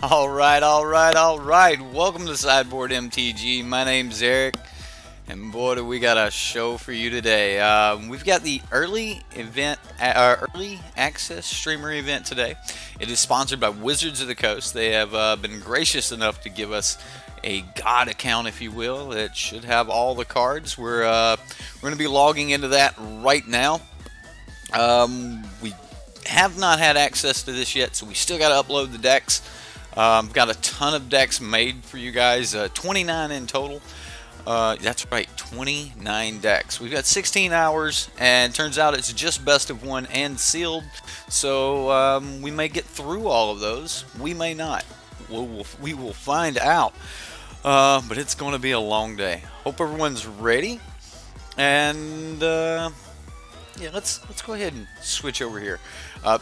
All right. Welcome to Sideboard MTG. My name's Eric, and boy, do we got a show for you today. We've got the early access streamer event today. It is sponsored by Wizards of the Coast. They have been gracious enough to give us a God account, if you will. It should have all the cards. We're going to be logging into that right now. We have not had access to this yet, so we still got to upload the decks. Got a ton of decks made for you guys, 29 in total. That's right, 29 decks. We've got 16 hours, and turns out it's just best of one and sealed. So we may get through all of those. We may not. We will find out. But it's going to be a long day. Hope everyone's ready. And yeah, let's go ahead and switch over here.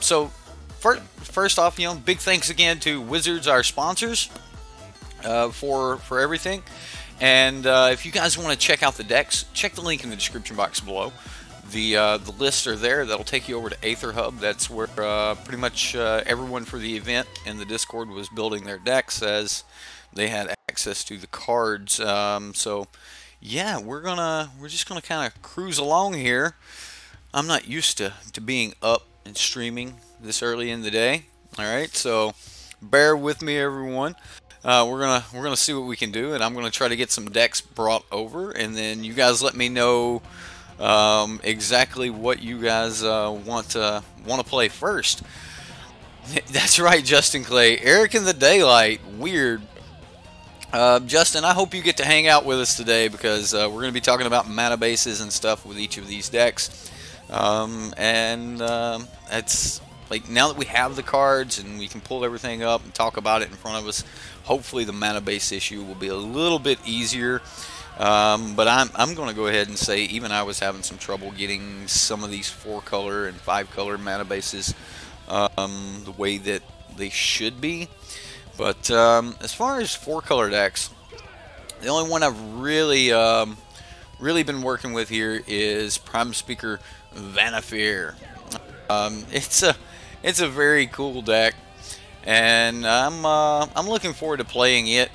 So first off, big thanks again to Wizards, our sponsors, for everything. And if you guys want to check out the decks, check the link in the description box below. The lists are there. That'll take you over to Aether Hub. That's where pretty much everyone for the event in the Discord was building their decks, as they had access to the cards. So yeah, we're just gonna kind of cruise along here. I'm not used to being up and streaming this early in the day. All right, so bear with me, everyone. We're gonna see what we can do, and I'm gonna try to get some decks brought over, and then you guys let me know exactly what you guys want to play first. That's right, Justin Clay, Eric in the Daylight. Weird. Justin, I hope you get to hang out with us today, because we're going to be talking about mana bases and stuff with each of these decks. It's like, now that we have the cards and we can pull everything up and talk about it in front of us, hopefully the mana base issue will be a little bit easier. But I'm going to go ahead and say even I was having some trouble getting some of these 4-color and 5-color mana bases the way that they should be. But as far as 4-color decks, the only one I've really been working with here is Prime Speaker Vanafer. It's a very cool deck, and I'm looking forward to playing it.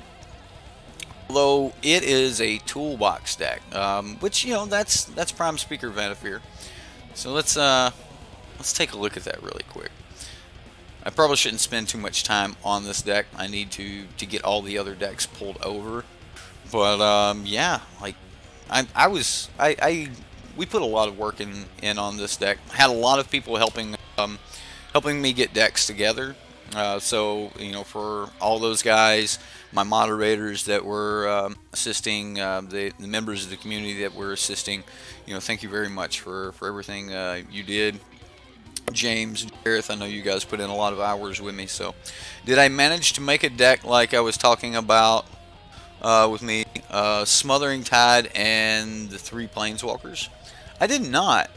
Although it is a toolbox deck, which that's Prime Speaker Vanafer. So let's take a look at that really quick. I probably shouldn't spend too much time on this deck. I need to get all the other decks pulled over. But yeah, like we put a lot of work in on this deck. Had a lot of people helping me get decks together. So for all those guys, my moderators that were assisting, the members of the community that were assisting, thank you very much for everything you did. James, Judith, I know you guys put in a lot of hours with me. So did I manage to make a deck like I was talking about with me, Smothering Tide and the 3 Planeswalkers? I did not.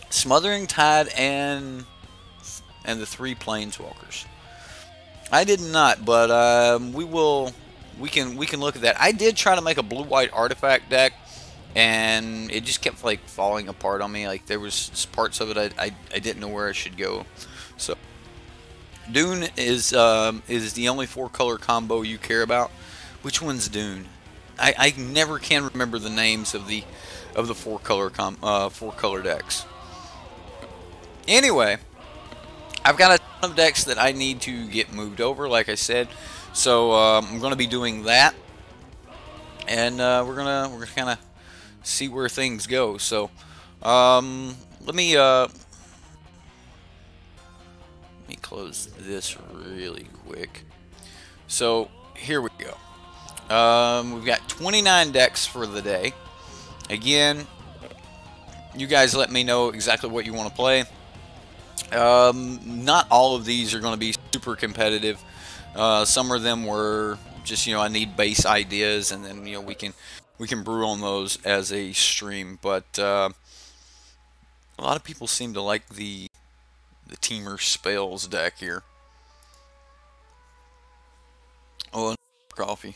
Smothering Tide and the 3 Planeswalkers. I did not, but we can look at that. I did try to make a blue-white artifact deck, and it just kept like falling apart on me. Like there was parts of it I didn't know where I should go. So Dune is the only 4-color combo you care about. Which one's Dune? I never can remember the names of the 4-color decks. Anyway, I've got a ton of decks that I need to get moved over, like I said. So I'm going to be doing that, and we're gonna kind of see where things go. So let me close this really quick. So here we go. We've got 29 decks for the day. Again, you guys let me know exactly what you want to play. Not all of these are going to be super competitive. Some of them were just, I need base ideas, and then we can brew on those as a stream. But a lot of people seem to like the Teamer Spells deck here. Oh, coffee.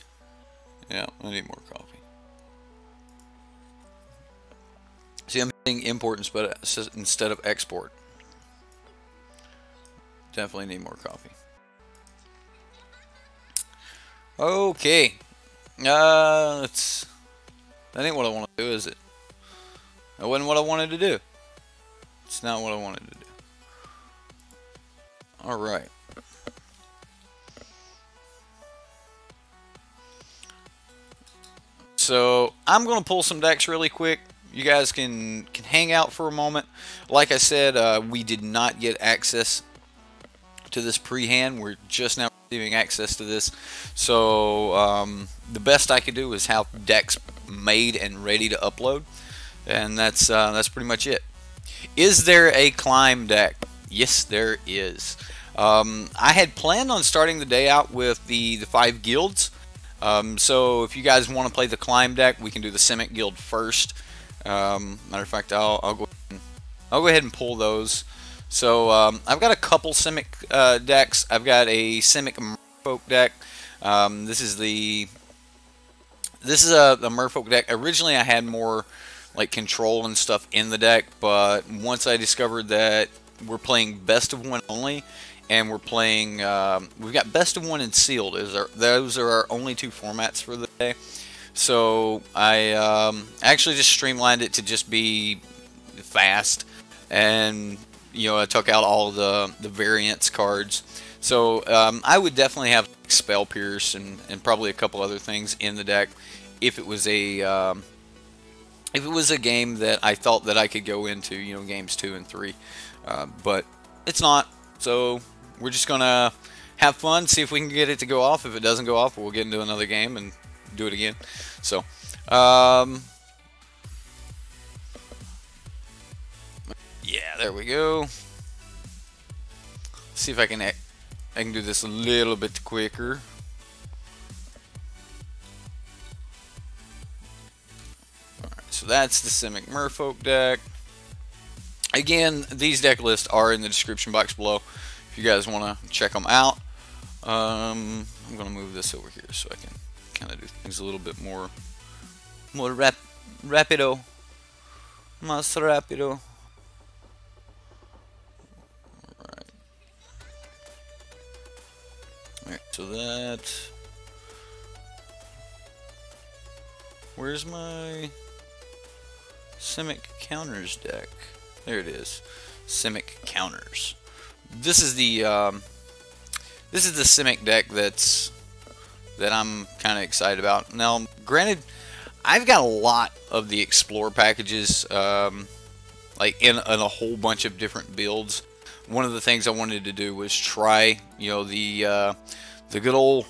Yeah, I need more coffee. See, I'm saying import instead of export. definitely need more coffee. Okay. That ain't what I want to do, is it? That wasn't what I wanted to do. It's not what I wanted to do. Alright. So, I'm going to pull some decks really quick. You guys can hang out for a moment. Like I said, we did not get access to this pre-hand. We're just now receiving access to this. So, the best I could do is have decks made and ready to upload. And that's pretty much it. Is there a climb deck? Yes, there is. I had planned on starting the day out with the 5 guilds. So if you guys want to play the climb deck, we can do the Simic guild first. Matter of fact, I'll go ahead and pull those. So I've got a couple Simic decks. I've got a Simic Merfolk deck. This is a Merfolk deck. Originally, I had more like control and stuff in the deck, but once I discovered that we're playing best of one only, and we're playing we've got best of one and sealed. Those are our only 2 formats for the day. So I actually just streamlined it to just be fast, and I took out all the variants cards. So I would definitely have Spell Pierce and probably a couple other things in the deck if it was a game that I thought that I could go into, games 2 and 3. But it's not, so we're just gonna have fun, see if we can get it to go off. If it doesn't go off, we'll get into another game and do it again. So yeah, there we go. See if I can do this a little bit quicker. Alright, so that's the Simic Merfolk deck. Again, these deck lists are in the description box below if you guys want to check them out. I'm going to move this over here so I can kind of do things a little bit more rapido. Más rápido. Alright, so that... Where's my Simic Counters deck? There it is. Simic Counters. This is the Simic deck that I'm kind of excited about. Now, granted, I've got a lot of the Explore packages, like in a whole bunch of different builds. One of the things I wanted to do was try, the good old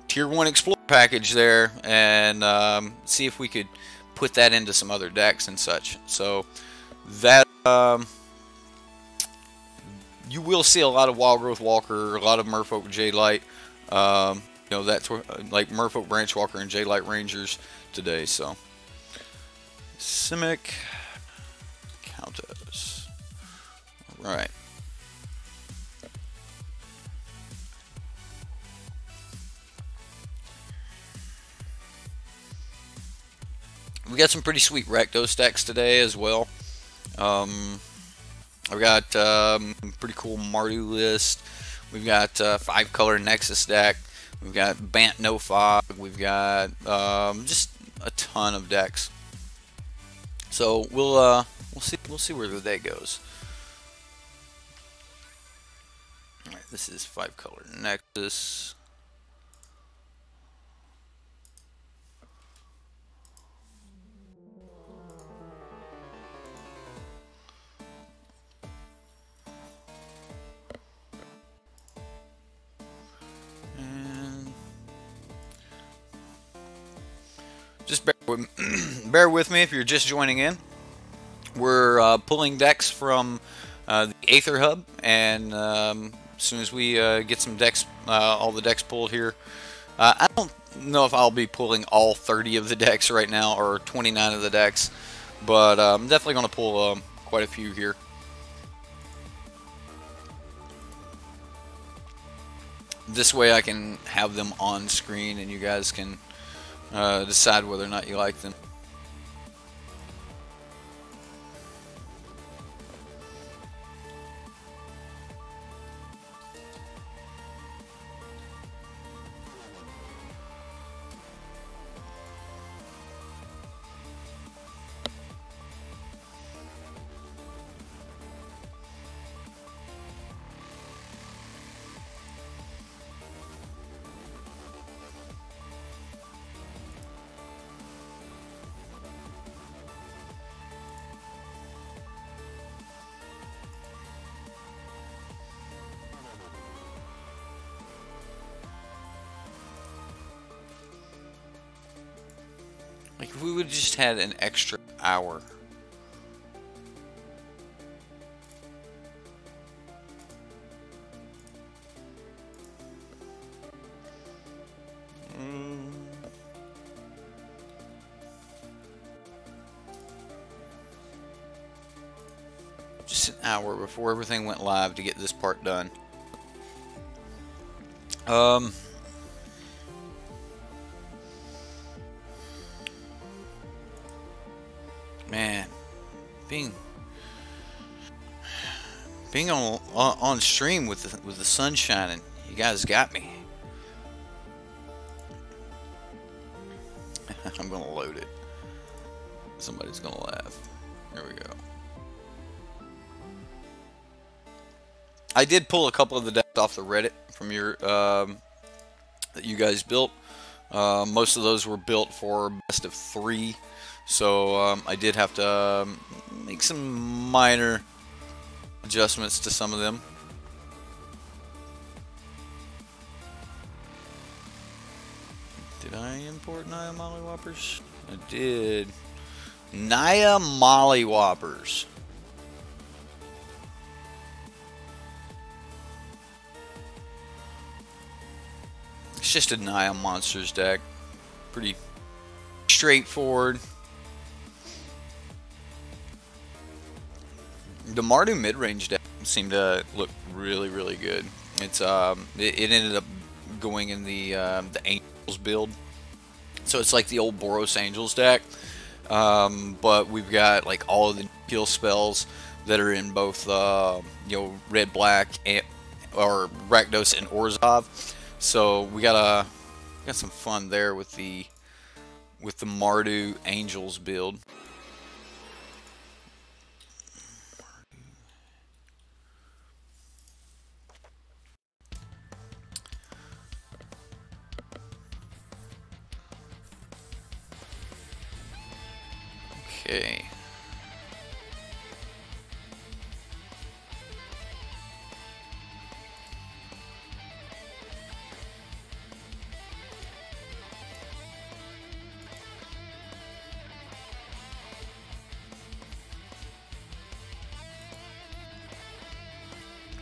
Tier 1 Explore package there, and see if we could put that into some other decks and such. So that you will see a lot of Wild Growth Walker, a lot of Merfolk Jadelight, that's like Merfolk Branch Walker and Jadelight Rangers today. So Simic Counters. All right. We got some pretty sweet Recto stacks today as well. I've got pretty cool Mardu list. We've got 5-color Nexus deck. We've got Bant No Fog. We've got just a ton of decks. So we'll see where the day goes. All right, this is 5-color Nexus. Just bear with me if you're just joining in. We're pulling decks from the Aether Hub, and as soon as we get some decks, all the decks pulled here, I don't know if I'll be pulling all 30 of the decks right now, or 29 of the decks, but I'm definitely going to pull quite a few here. This way I can have them on screen and you guys can decide whether or not you like them. Like, if we would have just had an extra hour. Just an hour before everything went live to get this part done. Man, being on stream with the sun shining, you guys got me. I'm gonna load it. Somebody's gonna laugh. There we go. I did pull a couple of the decks off the Reddit from your that you guys built. Most of those were built for best of 3, so I did have to make some minor adjustments to some of them. Did I import Naya Mollywhoppers? I did. Naya Mollywhoppers. It's just a Naya Monsters deck. Pretty straightforward. The Mardu mid-range deck seemed to look really, really good. It's it ended up going in the Angels build, so it's like the old Boros Angels deck, but we've got like all of the kill spells that are in both you know, red, black, or Rakdos and Orzhov. So we got some fun there with the Mardu Angels build. Okay.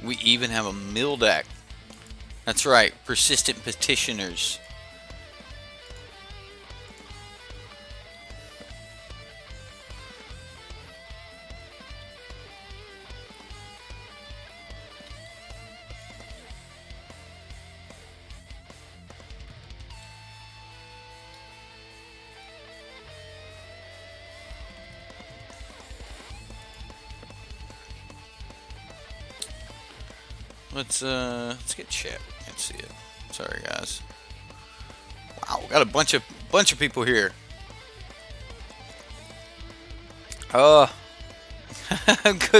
We even have a mill deck. That's right, Persistent Petitioners. Let's get chat. Can't see it. Sorry, guys. Wow, we got a bunch of people here. Good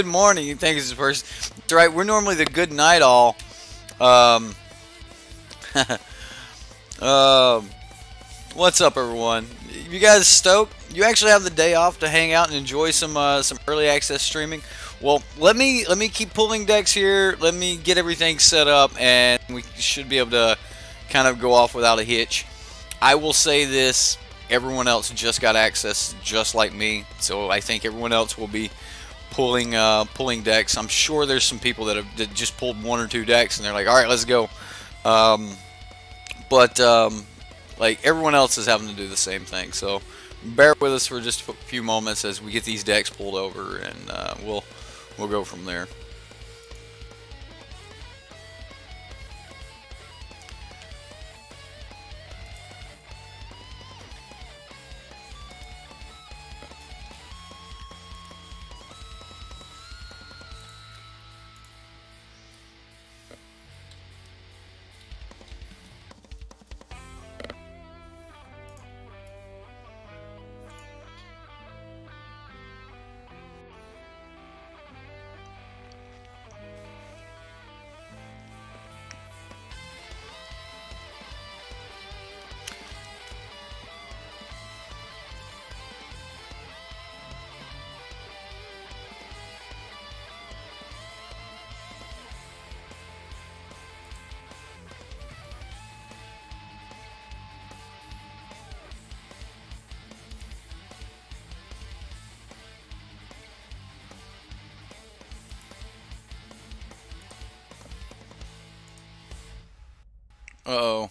morning. You think it's the first? That's right. We're normally the good night all. What's up, everyone? You guys stoked? You actually have the day off to hang out and enjoy some early access streaming. Well, let me keep pulling decks here. Let me get everything set up, and we should be able to kind of go off without a hitch. I will say this: everyone else just got access, just like me. So I think everyone else will be pulling decks. I'm sure there's some people that just pulled 1 or 2 decks, and they're like, "All right, let's go." Like everyone else is having to do the same thing. So bear with us for just a few moments as we get these decks pulled over, and we'll go from there. Uh-oh.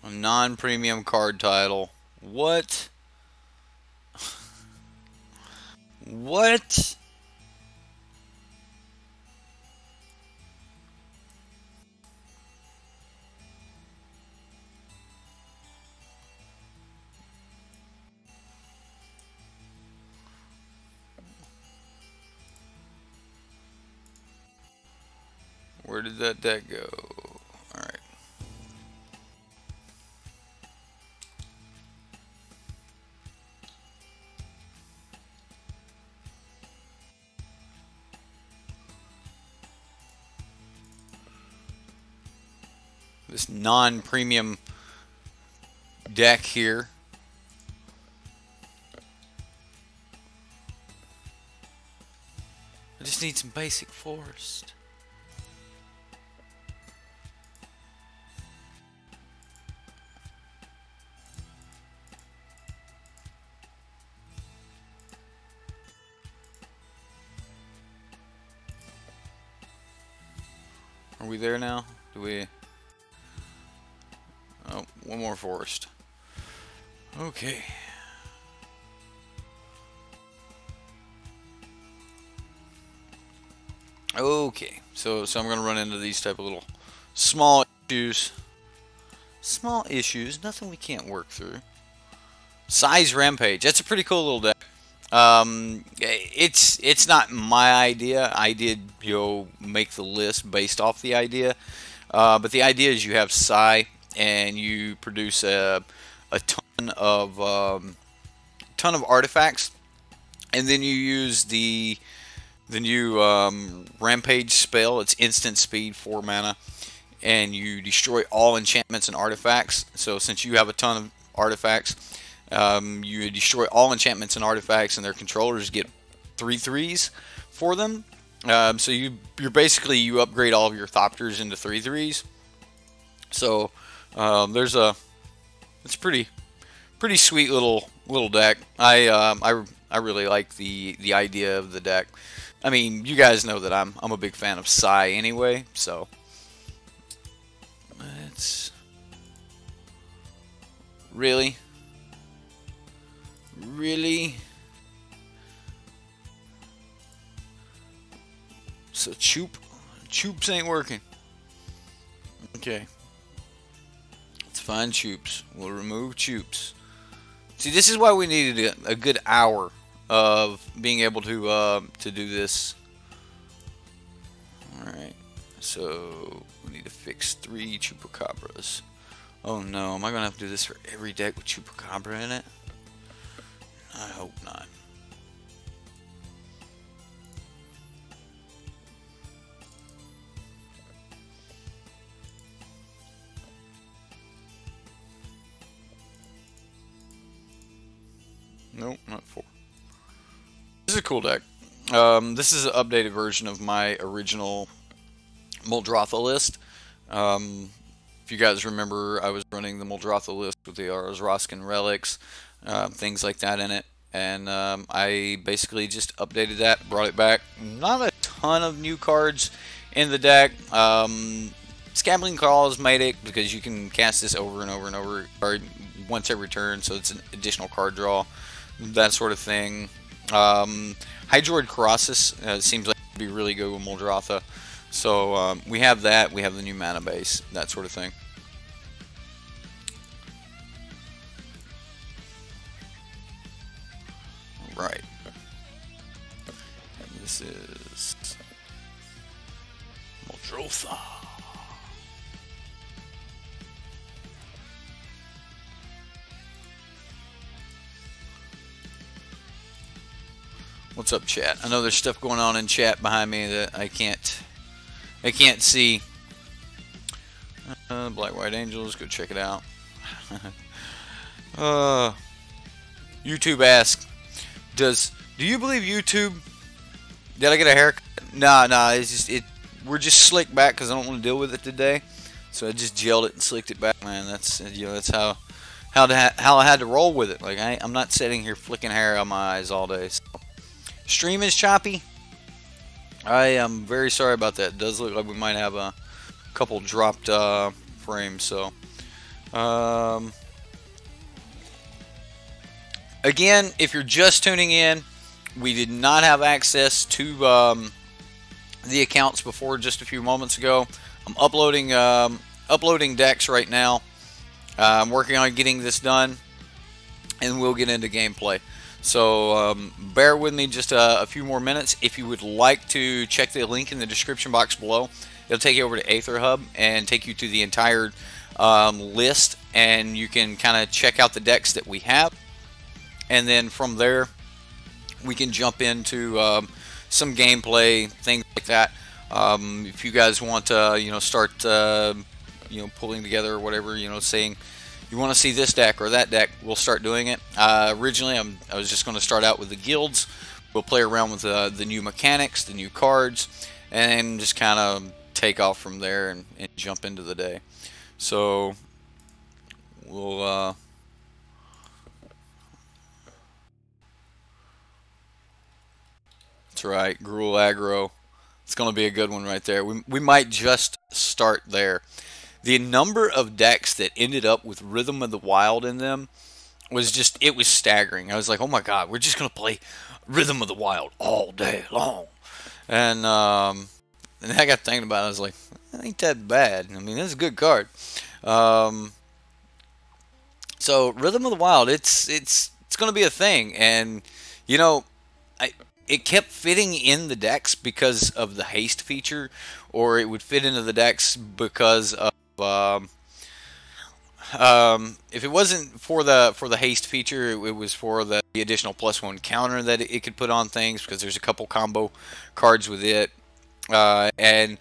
A non-premium card title. What? What? Where did that deck go? Alright. This non-premium deck here. I just need some basic forest. Are we there now? Do we... Oh, one more forest. Okay. Okay, so I'm gonna run into these type of little small issues. Small issues, nothing we can't work through. Size Rampage. That's a pretty cool little deck. It's not my idea. I did, you know, make the list based off the idea. But the idea is you have Psi and you produce a ton of artifacts, and then you use the new Rampage spell. It's instant speed, 4 mana, and you destroy all enchantments and artifacts. So since you have a ton of artifacts, you destroy all enchantments and artifacts, and their controllers get 3/3s for them. So you're basically, you upgrade all of your Thopters into 3/3s. So it's a pretty sweet little deck. I really like the idea of the deck. I mean, you guys know that I'm a big fan of Psi anyway, so it's really so Choops ain't working. Okay, let's find Choops. We'll remove Choops. See, this is why we needed a good hour of being able to do this. Alright, so we need to fix 3 Chupacabras. Oh no, am I gonna have to do this for every deck with Chupacabra in it? I hope not. Nope, not 4. This is a cool deck. This is an updated version of my original Muldrotha list. If you guys remember, I was running the Muldrotha list with the Roskin relics, things like that in it, and I basically just updated that, brought it back. Not a ton of new cards in the deck. Scabling Claws made it because you can cast this over and over and over, or once every turn, so it's an additional card draw, that sort of thing. Hydroid Colossus seems like it'd be really good with Muldrotha. So we have that, we have the new mana base, that sort of thing. Right. And this is Muldrotha. What's up, chat? I know there's stuff going on in chat behind me that I can't see. Black White Angels, go check it out. YouTube asks, do you believe YouTube? Did I get a haircut? Nah, it's just we're just slicked back because I don't want to deal with it today. So I just gelled it and slicked it back, man. That's, you know, that's how I had to roll with it. Like I'm not sitting here flicking hair on my eyes all day. So. Stream is choppy. I am very sorry about that. It does look like we might have a couple dropped frames. So, um, again, if you're just tuning in, we did not have access to the accounts before just a few moments ago. I'm uploading decks right now. I'm working on getting this done, and we'll get into gameplay. So bear with me just a few more minutes. If you would like to check the link in the description box below, it'll take you over to Aether Hub and take you to the entire list, and you can kind of check out the decks that we have. And then from there, we can jump into some gameplay, things like that. If you guys want to, start, pulling together or whatever, saying you want to see this deck or that deck, we'll start doing it. Originally, I was just going to start out with the guilds. We'll play around with the new mechanics, the new cards, and just kind of take off from there and jump into the day. So we'll that's right, Gruul Aggro. It's going to be a good one right there. We might just start there. The number of decks that ended up with Rhythm of the Wild in them was just, it was staggering. I was like, oh my god, we're just going to play Rhythm of the Wild all day long. And I got thinking about it, I was like, that ain't that bad. I mean, it's a good card. So Rhythm of the Wild, it's going to be a thing. And, it kept fitting in the decks because of the haste feature, or it would fit into the decks because of if it wasn't for the haste feature, it was for the additional +1 counter that it could put on things, because there's a couple combo cards with it, and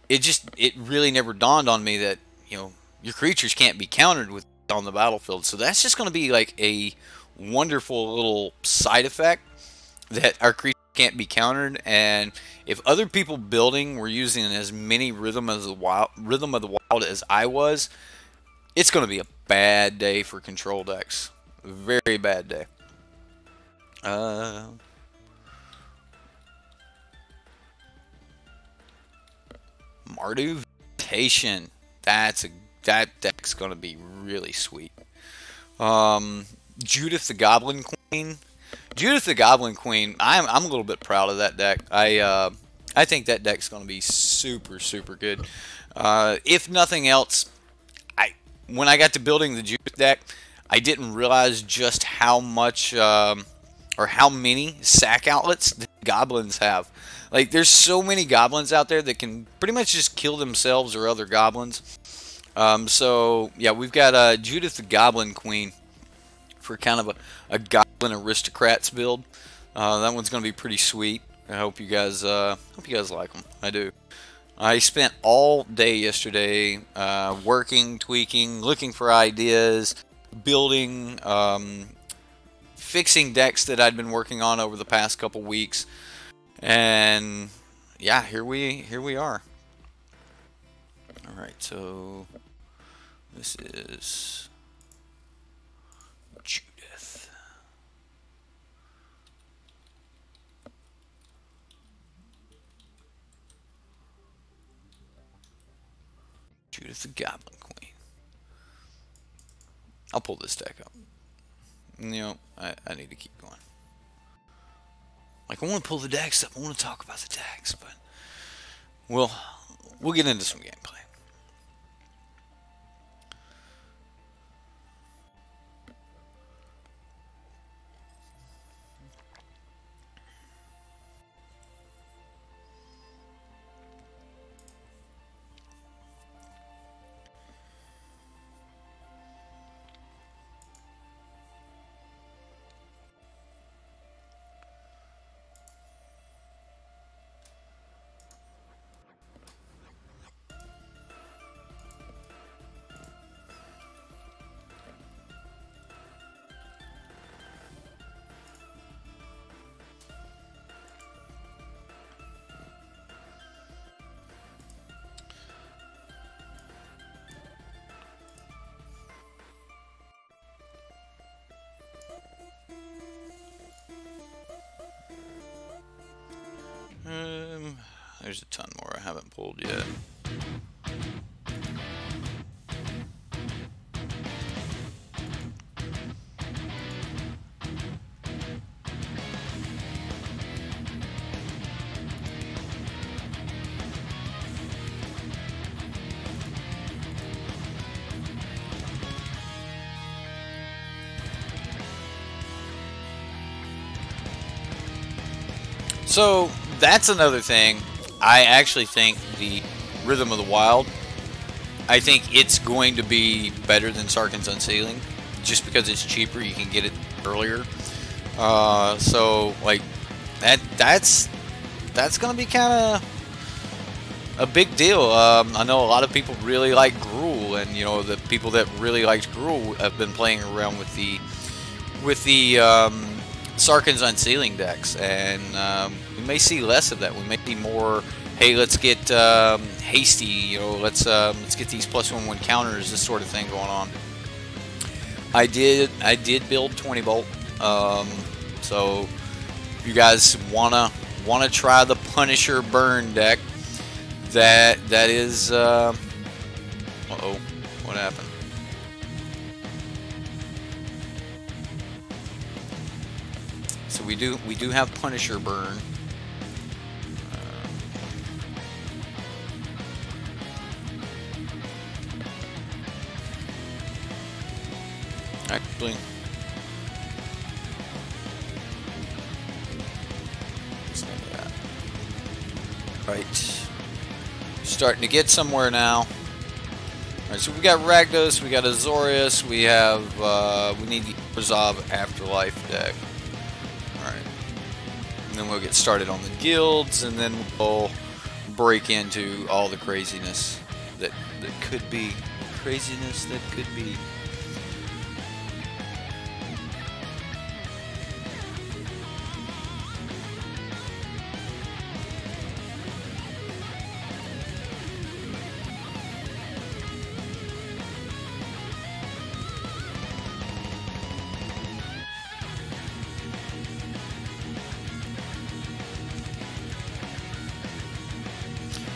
it really never dawned on me that your creatures can't be countered with on the battlefield. So that's just going to be like a wonderful little side effect, that our creatures can't be countered. And if other people building were using as many Rhythm of the Wild as I was, it's going to be a bad day for control decks. A very bad day. Mardu Visitation. That deck's going to be really sweet. Judith the Goblin Queen. Judith the Goblin Queen, I'm a little bit proud of that deck. I think that deck's going to be super, super good. If nothing else, when I got to building the Judith deck, I didn't realize just how much or how many sack outlets the goblins have. Like, there's so many goblins out there that can pretty much just kill themselves or other goblins. So yeah, we've got Judith the Goblin Queen for kind of a goblin aristocrats build. That one's going to be pretty sweet. I hope you guys like them. I do. I spent all day yesterday working, tweaking, looking for ideas, building, fixing decks that I'd been working on over the past couple weeks, and yeah, here we are. All right, so this is Judith. Judith the Goblin Queen. I'll pull this deck up. I need to keep going. Like, I want to pull the decks up. I want to talk about the decks, but we'll get into some gameplay. There's a ton more I haven't pulled yet. So that's another thing. I actually think the Rhythm of the Wild, I think it's going to be better than Sarkhan's Unsealing, just because it's cheaper. You can get it earlier. So like that's going to be kind of a big deal. I know a lot of people really like Gruul, and you know the people that really liked Gruul have been playing around with the Sarkhan's Unsealing decks, and we may see less of that. We may see more, hey, let's get hasty, you know, let's get these +1/+1 counters, this sort of thing going on. I did build 20 bolt, so if you guys wanna try the Punisher burn deck, that is uh-oh, what happened? So we do have Punisher burn. Actually, let's name that. Right, starting to get somewhere now. All right, so we got Rakdos, we got Azorius, we have we need the Resolve Afterlife deck. Alright, and then we'll get started on the guilds, and then we'll break into all the craziness that could be. Craziness that could be.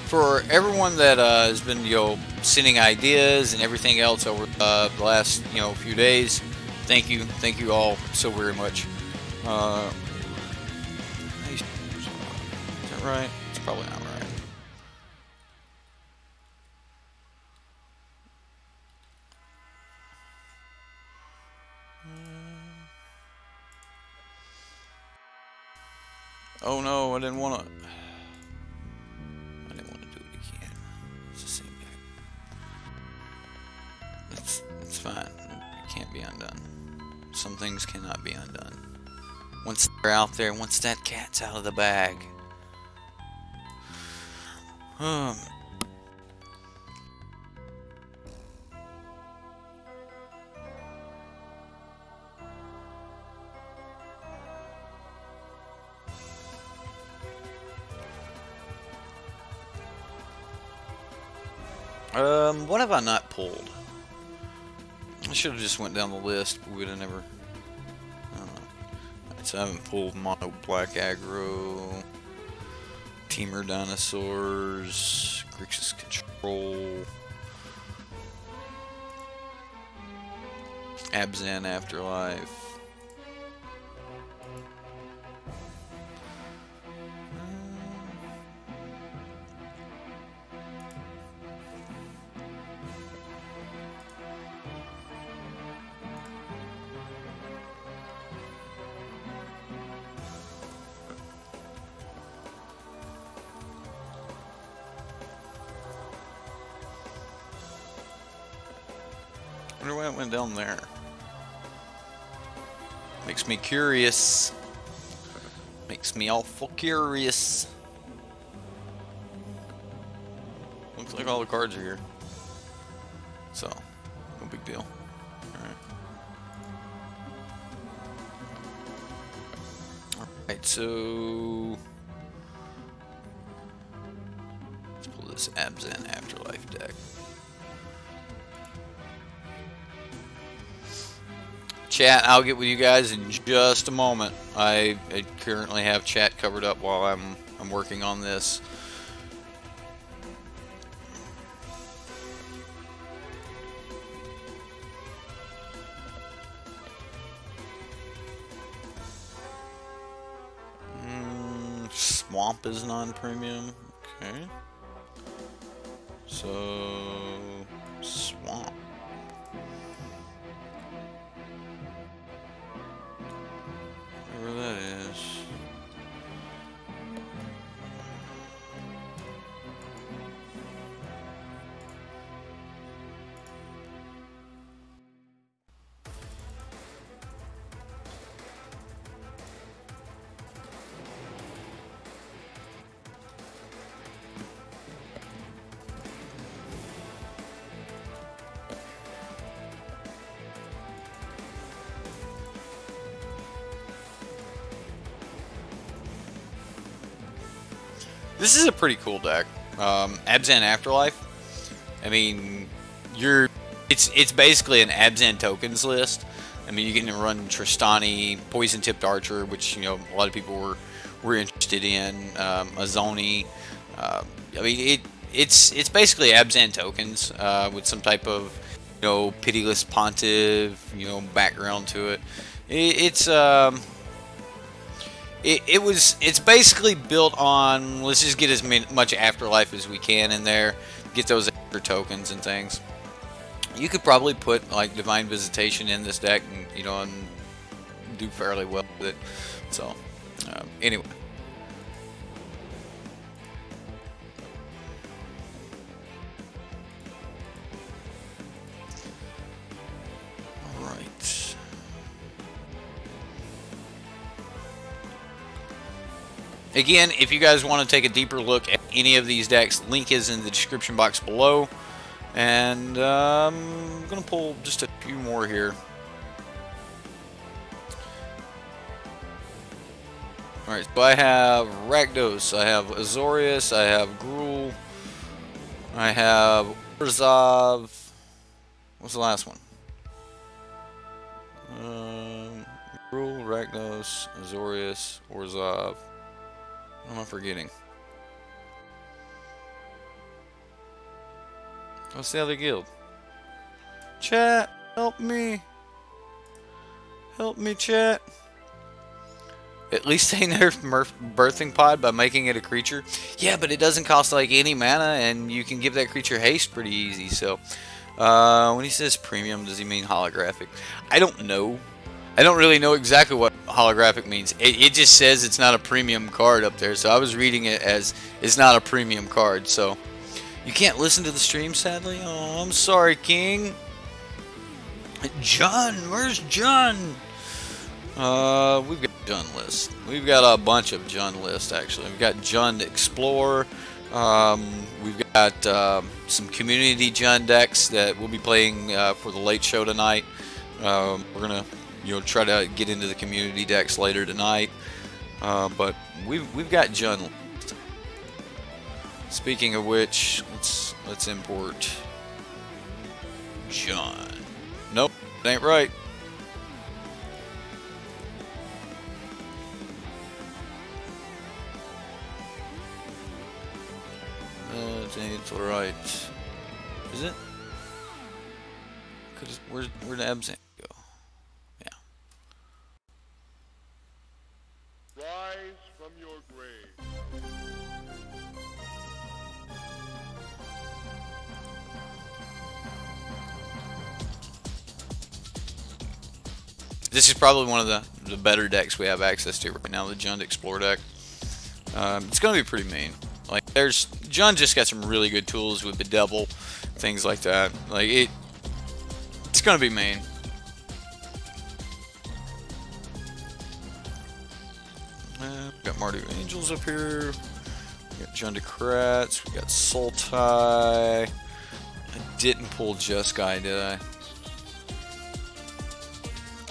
For everyone that has been, you know, sending ideas and everything else over the last, you know, few days, thank you all so very much. Is that right? It's probably not right. Oh no, I didn't want to. It's fine. It can't be undone. Some things cannot be undone. Once they're out there, once that cat's out of the bag. What have I not pulled? I should have just went down the list, but we'd have never. Right, so I haven't pulled Mono Black Aggro, Teamer Dinosaurs, Grixis Control, Abzan Afterlife. I wonder why it went down there. Makes me curious. Makes me awful curious. Looks like all the cards are here. So, no big deal. Alright. Alright, so let's pull this Abzan Afterlife deck. Chat, I'll get with you guys in just a moment. I currently have chat covered up while I'm working on this. Swamp is non-premium. Okay. So Swamp. Whatever that is. This is a pretty cool deck. Abzan Afterlife. I mean, it's basically an Abzan tokens list. I mean, you can run Tristani, Poison Tipped Archer, which a lot of people were interested in. Azoni. I mean, it's basically Abzan tokens with some type of Pitiless Pontiff background to it. It's basically built on, let's just get as much Afterlife as we can in there, get those extra tokens and things. You could probably put like Divine Visitation in this deck and do fairly well with it. So anyway. Again, if you guys want to take a deeper look at any of these decks, link is in the description box below. And I'm going to pull just a few more here. Alright, so I have Rakdos, I have Azorius, I have Gruul, I have Orzhov. What's the last one? Gruul, Rakdos, Azorius, Orzhov. What am I forgetting? What's the other guild? Chat, help me. Help me, chat. At least they nerfed Birthing Pod by making it a creature. Yeah, but it doesn't cost like any mana, and you can give that creature haste pretty easy. So, when he says premium, does he mean holographic? I don't know. I don't really know exactly what holographic means. It just says it's not a premium card up there, so I was reading it as it's not a premium card. So you can't listen to the stream, sadly. Oh, I'm sorry, King. John, where's John? We've got Jund list. We've got a bunch of Jund lists actually. We've got Jund Explorer. We've got some community Jund decks that we'll be playing for the late show tonight. We're gonna try to get into the community decks later tonight, but we've got Jund. Speaking of which, let's import Jund. Nope, that ain't right. That ain't right. Is it? Where'd Abzan go? Rise from your grave. This is probably one of the better decks we have access to right now, the Jund Explore deck. It's going to be pretty mean. Like, Jund just got some really good tools with the Devil, things like that. Like, it's going to be mean. We got Mardu Angels up here. We got Jundocrats. We got Sultai. I didn't pull Jeskai, did I?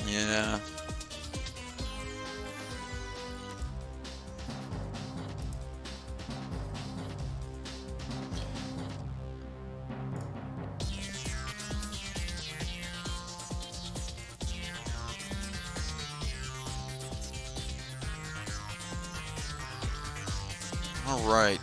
Yeah. All right.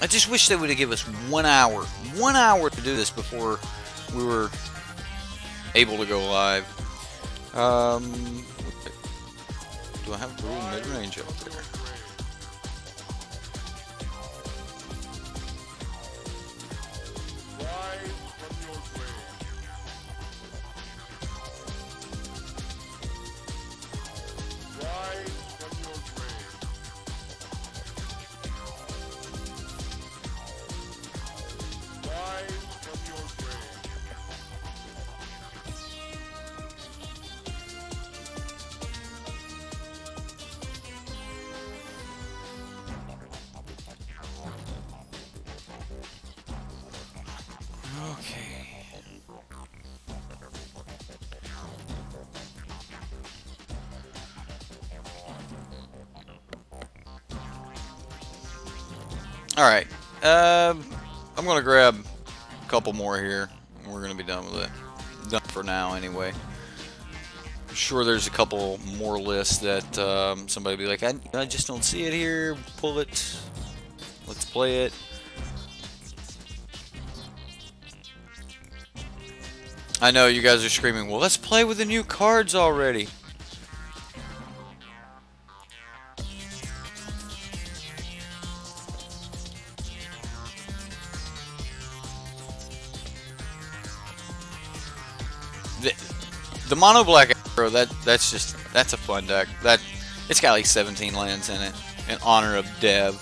I just wish they would have given us 1 hour. 1 hour to do this before we were able to go live. Do I have Brewing mid-range up there? Alright, I'm going to grab a couple more here, and we're going to be done with it. Done for now, anyway. I'm sure there's a couple more lists that somebody will be like, I just don't see it here. Pull it. Let's play it. I know you guys are screaming, well, let's play with the new cards already. The mono black arrow, that's a fun deck. It's got like 17 lands in it in honor of Dev.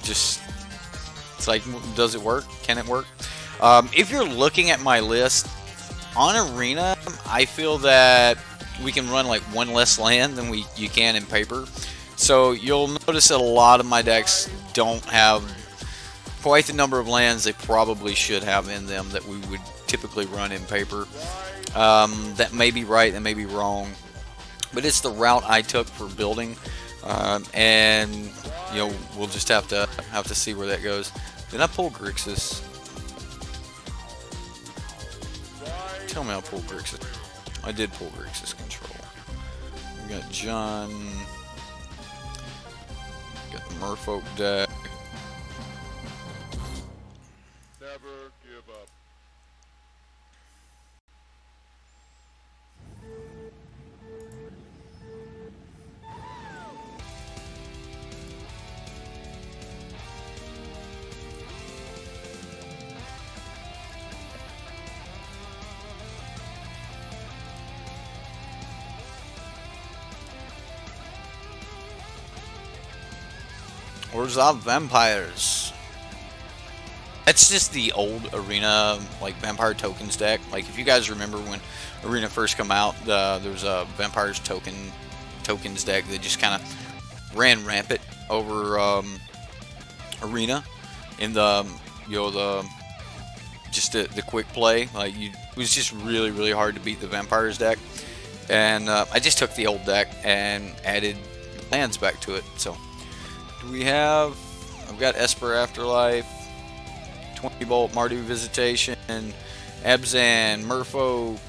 It's like, does it work? Can it work? If you're looking at my list on Arena, I feel that we can run like one less land than you can in paper. So you'll notice that a lot of my decks don't have quite the number of lands they probably should have in them that we would typically run in paper. That may be right, that may be wrong, but it's the route I took for building, and you know, we'll just have to see where that goes. Did I pull Grixis? Tell me I pulled Grixis. I did pull Grixis Control. We got John. Got the Merfolk deck. Never give up. Where's our vampires? That's just the old Arena, like, vampire tokens deck. Like, if you guys remember when Arena first come out, there was a vampires tokens deck that just kind of ran rampant over Arena in the, you know, the quick play. Like, it was just really hard to beat the vampires deck. And I just took the old deck and added lands back to it. So we have, I've got Esper Afterlife, 20 Bolt, Mardu Visitation, Abzan, Merfolk,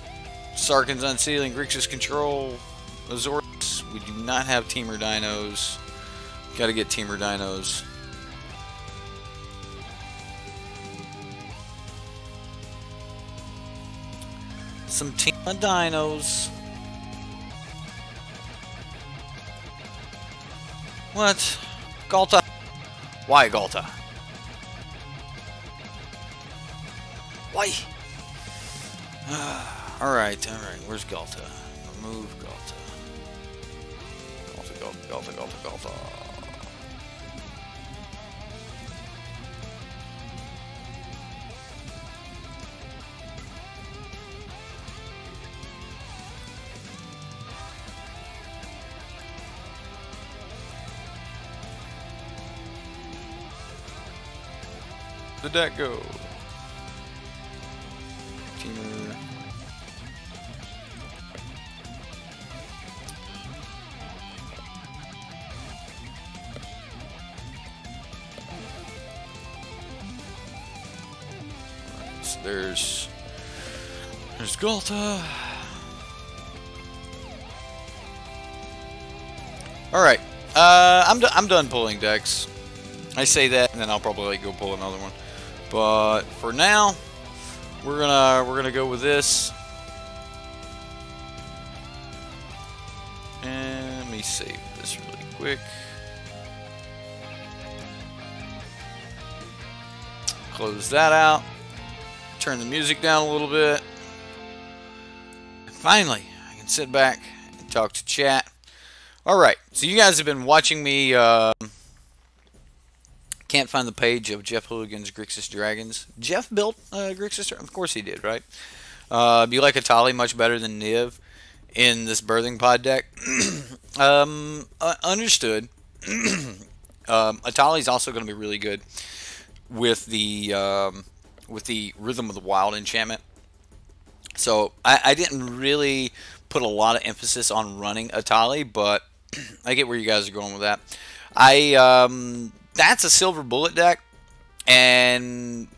Sarkhan's Unsealing, Grixis Control, Azorius. We do not have Teamer Dinos. Got to get Teamer Dinos. Some Teamer Dinos. What? Galta. Why Galta? Why? Alright. Where's Galta? Remove Galta. Galta. The deck go. Teamer. Right, so there's Galta. All right, I'm done pulling decks. I say that, and then I'll probably like, go pull another one. But for now, we're gonna go with this. And let me save this really quick. Close that out. Turn the music down a little bit. And finally, I can sit back and talk to chat. Alright, so you guys have been watching me. Can't find the page of Jeff Hooligan's Grixis Dragons. Jeff built Grixis Dragons? Of course he did, right? You like Atali much better than Niv in this birthing pod deck? Understood. Atali's also going to be really good with the Rhythm of the Wild enchantment. So I didn't really put a lot of emphasis on running Atali, but I get where you guys are going with that. That's a silver bullet deck, and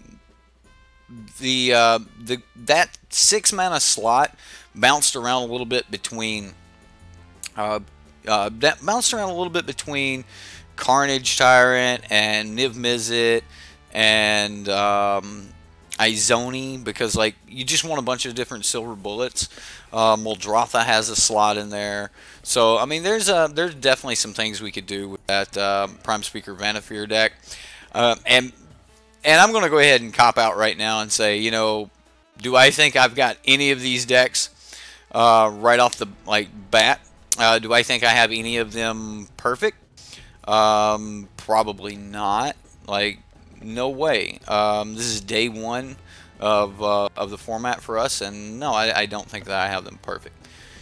that 6 mana slot bounced around a little bit between Carnage Tyrant and Niv Mizzet and Izoni, because like you just want a bunch of different silver bullets. Muldrotha has a slot in there, so I mean there's definitely some things we could do with that Prime Speaker Vanafear deck, and I'm gonna go ahead and cop out right now and say, you know, do I think I've got any of these decks right off the bat? Do I think I have any of them perfect? Probably not. Like, no way. This is day one of the format for us, and no, I don't think that I have them perfect.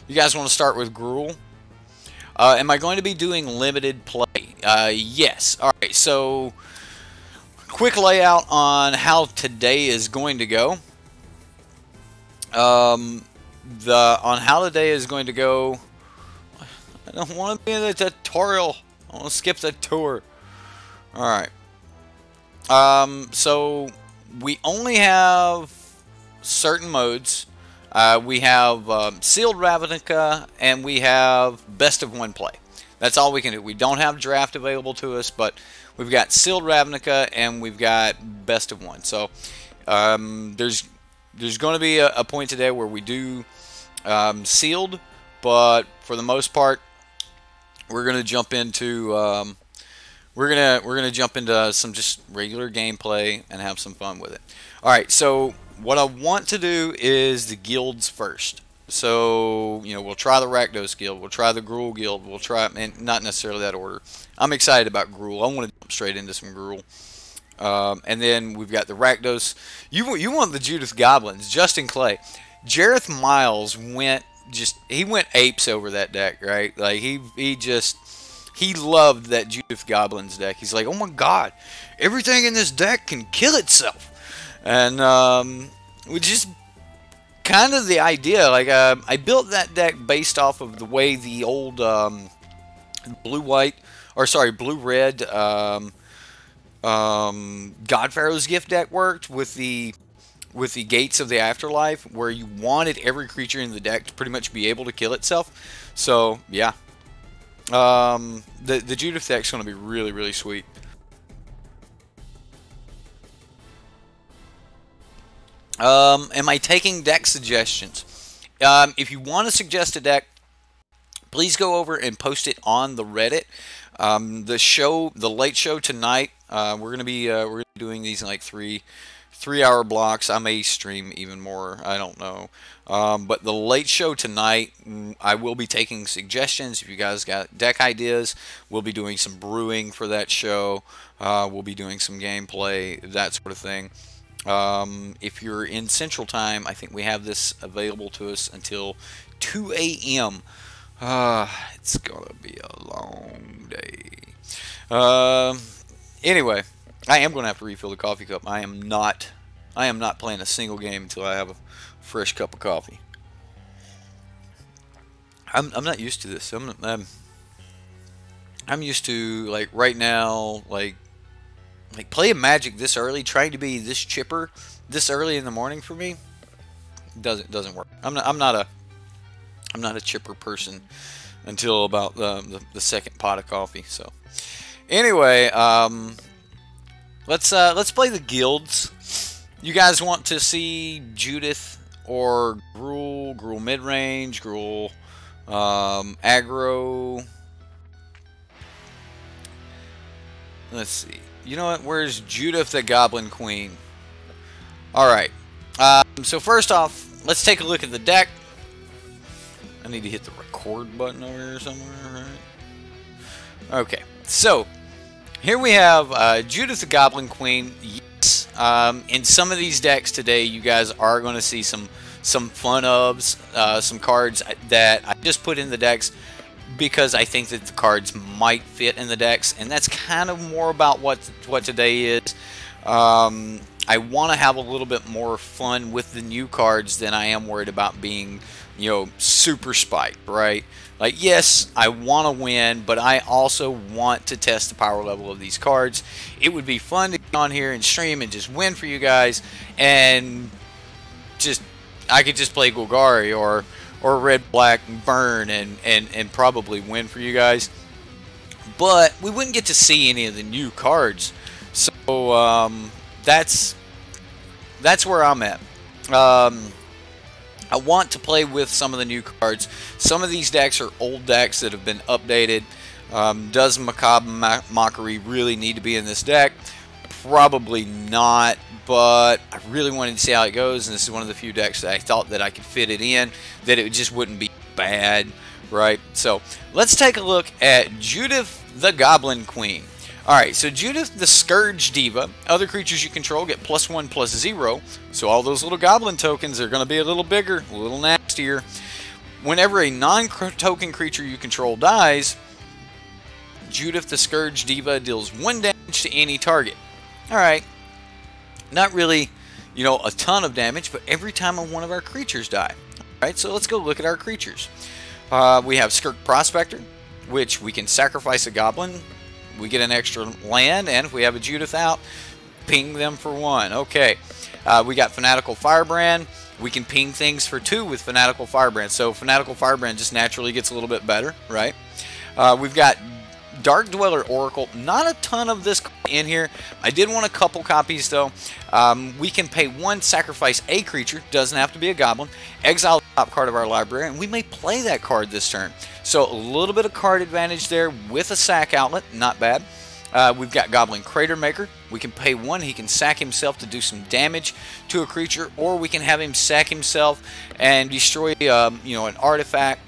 You guys want to start with Gruul? Am I going to be doing limited play? Yes. All right. So, quick layout on how today is going to go. On how today is going to go. I don't want to be in the tutorial. I want to skip the tour. Alright. So we only have certain modes. We have Sealed Ravnica, and we have Best of One play. That's all we can do. We don't have Draft available to us, but we've got Sealed Ravnica and we've got Best of One. So there's going to be a point today where we do Sealed, but for the most part, we're gonna jump into some just regular gameplay and have some fun with it. All right, so what I want to do is the guilds first. So you know, we'll try the Rakdos guild, we'll try the Gruul guild, we'll try, and not necessarily that order. I'm excited about Gruul. I want to jump straight into some Gruul, and then we've got the Rakdos. You want the Judith goblins? Justin Clay, Jareth Miles went apes over that deck, right? Like he loved that Judith Goblins deck. He's like, oh my god, everything in this deck can kill itself. And which is kind of the idea. Like I built that deck based off of the way the old blue-red God Pharaoh's Gift deck worked with the Gates of the Afterlife, where you wanted every creature in the deck to pretty much be able to kill itself. So yeah, the Judith deck's going to be really, really sweet. Am I taking deck suggestions? If you want to suggest a deck, please go over and post it on the Reddit. The late show tonight, we're gonna be doing these in like three-hour blocks. I may stream even more, I don't know. But the late show tonight, I will be taking suggestions. If you guys got deck ideas, we'll be doing some brewing for that show. We'll be doing some gameplay, that sort of thing. If you're in Central Time, I think we have this available to us until 2 a.m. It's gonna be a long day. Anyway, I am gonna have to refill the coffee cup. I am not playing a single game until I have a fresh cup of coffee. I'm not used to this. I'm used to, like, right now, like playing Magic this early, trying to be this chipper this early in the morning for me doesn't work. I'm not a chipper person until about the second pot of coffee. So anyway, let's play the guilds. You guys want to see Judith or Gruul mid-range, Gruul aggro? Let's see. You know what? Where's Judith the Goblin Queen? Alright. So first off, let's take a look at the deck. I need to hit the record button over here somewhere, right? Okay. So, here we have Judith the Goblin Queen. Yes. In some of these decks today, you guys are going to see some fun ofs, some cards that I just put in the decks because I think that the cards might fit in the decks, and that's kind of more about what today is. I want to have a little bit more fun with the new cards than I am worried about being, you know, super spiked, right? Like, yes, I want to win, but I also want to test the power level of these cards. It would be fun to get on here and stream and just win for you guys, and just I could just play Golgari or Red, Black, and Burn and probably win for you guys. But we wouldn't get to see any of the new cards. So that's where I'm at. I want to play with some of the new cards. Some of these decks are old decks that have been updated. Does Macabre Mockery really need to be in this deck? Probably not, but I really wanted to see how it goes, and this is one of the few decks that I thought that I could fit it in, that it just wouldn't be bad, right? So let's take a look at Judith the Goblin Queen. Alright, so Judith the Scourge Diva. Other creatures you control get +1/+0. So all those little goblin tokens are going to be a little bigger, a little nastier. Whenever a non-token creature you control dies, Judith the Scourge Diva deals 1 damage to any target. Alright, not really, you know, a ton of damage, but every time one of our creatures die. Alright, so let's go look at our creatures. We have Skirk Prospector, which we can sacrifice a goblin. We get an extra land, and if we have a Judith out, ping them for 1. Okay. We got Fanatical Firebrand. We can ping things for 2 with Fanatical Firebrand. So Fanatical Firebrand just naturally gets a little bit better, right? We've got Dark Dweller Oracle. Not a ton of this in here. I did want a couple copies, though. We can pay 1, sacrifice a creature. Doesn't have to be a goblin. Exile the top card of our library, and we may play that card this turn. So a little bit of card advantage there with a sack outlet. Not bad. We've got Goblin Crater Maker. We can pay 1. He can sack himself to do some damage to a creature, or we can have him sack himself and destroy, you know, an artifact.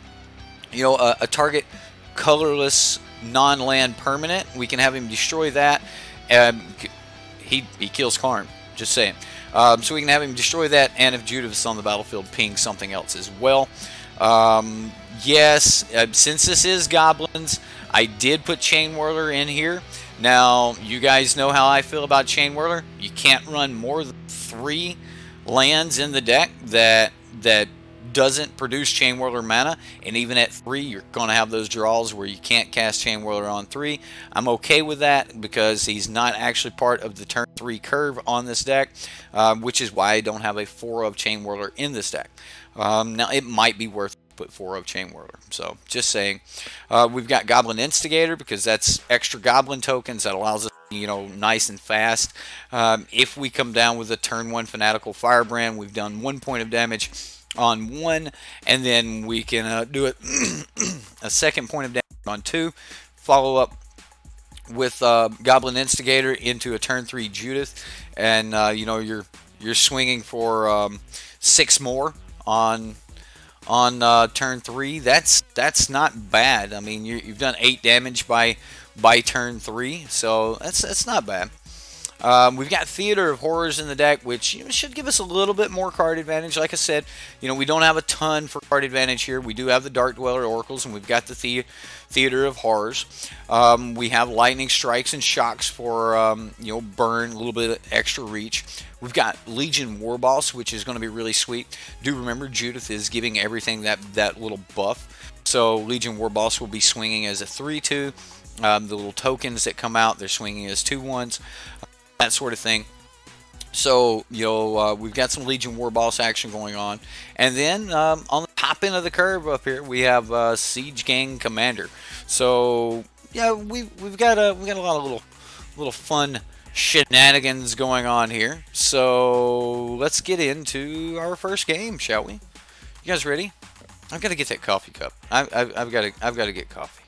You know, a target colorless non-land permanent. We can have him destroy that. He kills Karn. Just saying. So we can have him destroy that, and if Judith is on the battlefield, ping something else as well. Yes, since this is goblins, I did put Chain Whirler in here. Now, you guys know how I feel about Chain Whirler. You can't run more than 3 lands in the deck that doesn't produce Chain Whirler mana, and even at 3, you're going to have those draws where you can't cast Chain Whirler on 3. I'm okay with that because he's not actually part of the turn 3 curve on this deck, which is why I don't have a 4 of Chain Whirler in this deck. Now, it might be worth put 4 of Chain Whirler. So, just saying. We've got Goblin Instigator because that's extra goblin tokens that allows us, you know, nice and fast. If we come down with a turn 1 Fanatical Firebrand, we've done 1 point of damage on 1, and then we can do it a 2nd point of damage on 2. Follow up with Goblin Instigator into a turn 3 Judith, and you know, you're swinging for 6 more on turn 3. That's not bad. I mean, you've done 8 damage by turn 3, so that's not bad. We've got Theater of Horrors in the deck, which, you know, should give us a little bit more card advantage. Like I said, you know, we don't have a ton for card advantage here. We do have the Dark Dweller Oracles, and we've got the Theater of Horrors. We have Lightning Strikes and Shocks for, you know, burn, a little bit of extra reach. We've got Legion Warboss, which is going to be really sweet. Do remember, Judith is giving everything that little buff. So Legion Warboss will be swinging as a 3/2. The little tokens that come out, they're swinging as 2/1s. That sort of thing. So, you know, we've got some Legion Warboss action going on. And then on the top end of the curve up here, we have Siege Gang Commander. So, yeah, we've got a lot of little fun shenanigans going on here. So let's get into our first game, shall we? You guys ready? I've got to get that coffee cup. I've got to get coffee.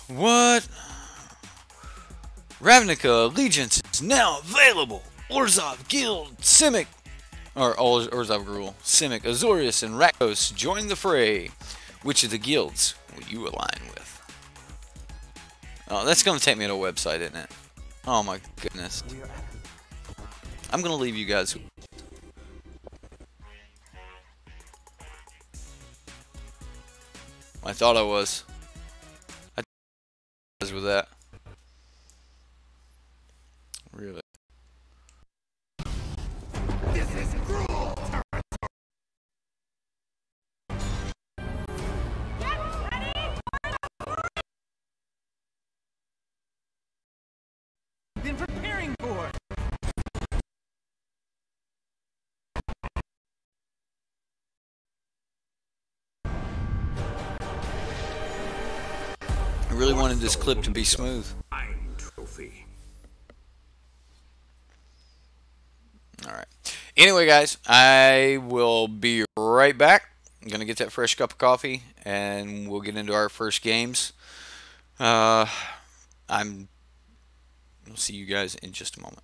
What? Ravnica Allegiance is now available. Orzhov Guild, Simic, or Orzhov Gruul, Simic, Azorius, and Rakdos join the fray. Which of the guilds will you align with? Oh, that's going to take me to a website, isn't it? Oh my goodness. I'm going to leave you guys. I thought I was. I was with that. Really? This is cruel. Been preparing for. I really wanted this clip to be smooth. Trophy. Alright. Anyway, guys, I will be right back. I'm going to get that fresh cup of coffee, and we'll get into our first games. I'll see you guys in just a moment.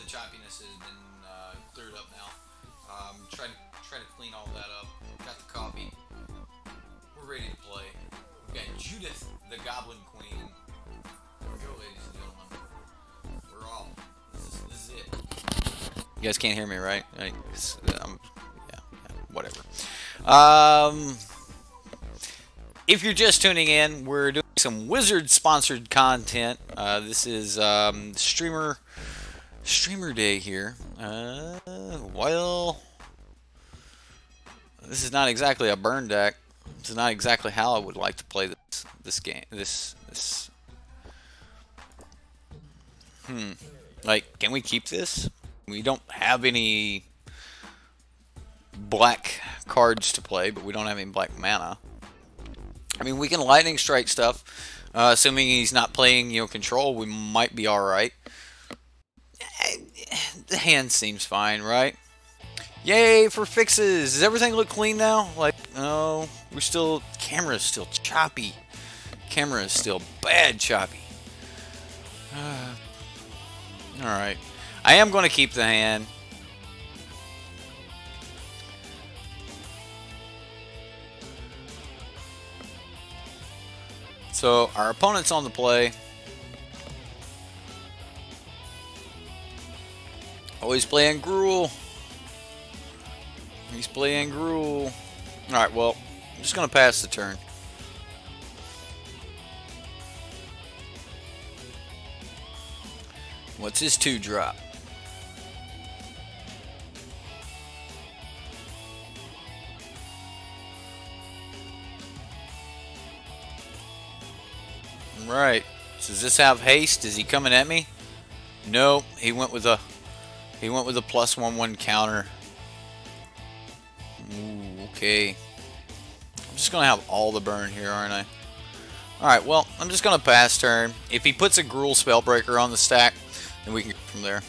choppiness has been cleared up now. Try to clean all that up. Got the coffee. We're ready to play. We've got Judith, the Goblin Queen. Here we go, ladies and gentlemen. We're off. This is it. You guys can't hear me, right? Yeah, whatever. If you're just tuning in, we're doing some Wizard-sponsored content. This is streamer day here. Well, this is not exactly a burn deck. This is not exactly how I would like to play this game. Like, can we keep this? We don't have any black cards to play, but we don't have any black mana. I mean, we can lightning strike stuff. Assuming he's not playing, control, we might be all right. The hand seems fine, right? Yay for fixes! Does everything look clean now? Like, no, camera's still choppy. Camera is still bad choppy. Alright. I am going to keep the hand. So, our opponent's on the play. Oh, he's playing Gruul. He's playing Gruul. Alright, well, I'm just going to pass the turn. What's his 2-drop? Right. So does this have haste? Is he coming at me? No, he went with a +1/1 counter. Ooh, okay. I'm just gonna have all the burn here, aren't I? Alright, well, I'm just gonna pass turn. If he puts a Gruul Spellbreaker on the stack, then we can go from there.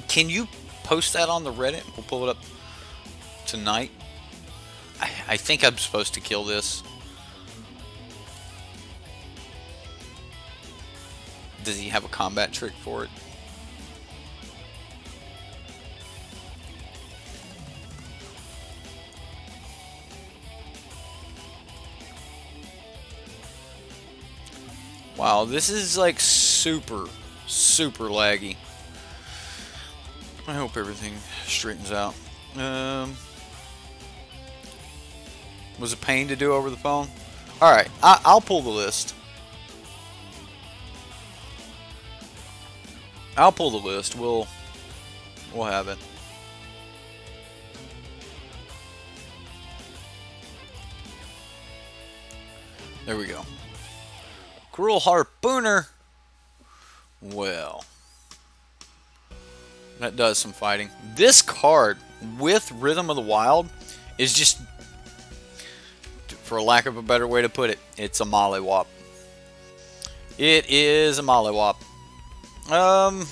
Can you post that on the Reddit? We'll pull it up tonight. I think I'm supposed to kill this. Does he have a combat trick for it? Wow, this is like super laggy. I hope everything straightens out. Was a pain to do over the phone. Alright, I'll pull the list. I'll pull the list. We'll have it. There we go. Gruul Harpooner. Well, that does some fighting. This card with Rhythm of the Wild is just, for lack of a better way to put it, it's a mollywop. It is a mollywop. I'm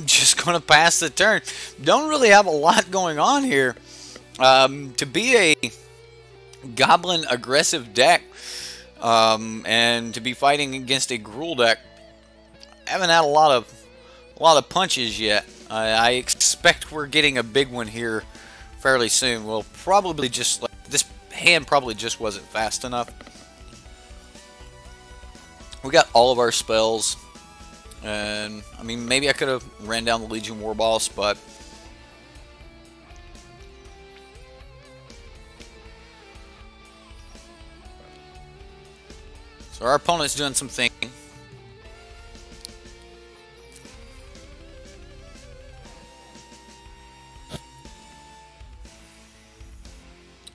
just gonna pass the turn. Don't really have a lot going on here. To be a goblin aggressive deck, and to be fighting against a Gruul deck, I haven't had a lot of punches yet. I expect we're getting a big one here fairly soon. We'll probably just, this hand probably just wasn't fast enough. We got all of our spells, and I mean, maybe I could have ran down the Legion War Boss, but so our opponent's doing some thinking.